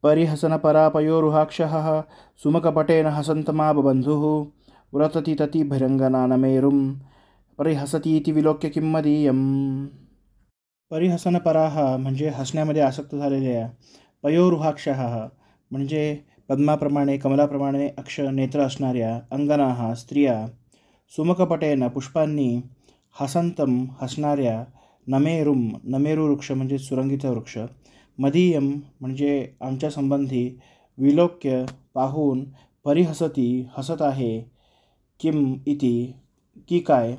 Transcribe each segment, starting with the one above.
परिहसनपरापयोरुहाक्षः सुमुखपटेन हसन्तमाबबन्धुः व्रतति ततिभिरङ्गनानमेरुं परिहसतीति विलोक्य किं मदीयम्। परिहसनपराः म्हणजे हसण्यामध्ये आसक्त झालेल्या, पयोरुहाक्षः म्हणजे पद्माप्रमाणे कमलाप्रमाणे अक्ष नेत्र असणाऱ्या, अंगनाः स्त्रिया, सुमुखपटेन पुष्पांनी, हसंतम हसणाऱ्या, नमेरुम नमेरू वृक्ष म्हणजे सुरंगीचा वृक्ष, मदीयम म्हणजे आमच्या संबंधी, विलोक्य पाहून, परिहसती हसत आहे, किम इति की काय,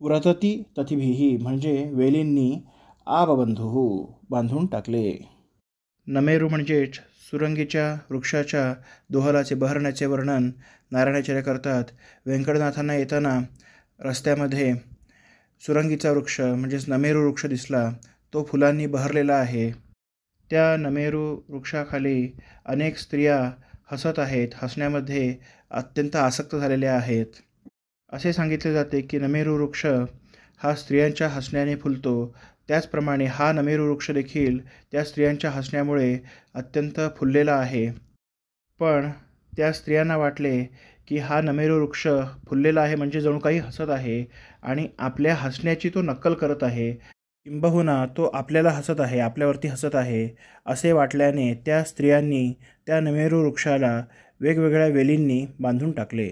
व्रतती तथिभिः म्हणजे वेलींनी, आबबंधू बांधून टाकले। नमेरू म्हणजेच सुरंगीच्या वृक्षाच्या दोहलाचे बहरण्याचे वर्णन नारायणाचार्य करतात। व्यंकटनाथांना येताना रस्त्यामध्ये सुरंगीचा वृक्ष म्हणजेच नमेरू वृक्ष दिसला, तो फुलांनी बहरलेला आहे। त्या नमेरू वृक्षाखाली अनेक स्त्रिया हसत आहेत, हसण्यामध्ये अत्यंत आसक्त झालेल्या आहेत। असे सांगितले जाते की नमेरू वृक्ष हा स्त्रियांच्या हसण्याने फुलतो, त्याचप्रमाणे हा नमेरू वृक्ष देखील त्या स्त्रियांच्या हसण्यामुळे अत्यंत फुललेला आहे। पण त्या स्त्रियांना वाटले की हा नमेरू वृक्ष फुललेला आहे म्हणजे जणू काही हसत आहे आणि आपल्या हसण्याची तो नक्कल करत आहे, किंबहुना तो आपल्याला हसत आहे, आपल्यावरती हसत आहे असे वाटल्याने त्या स्त्रियांनी त्या नमेरू वृक्षाला वेगवेगळ्या वेलींनी बांधून टाकले।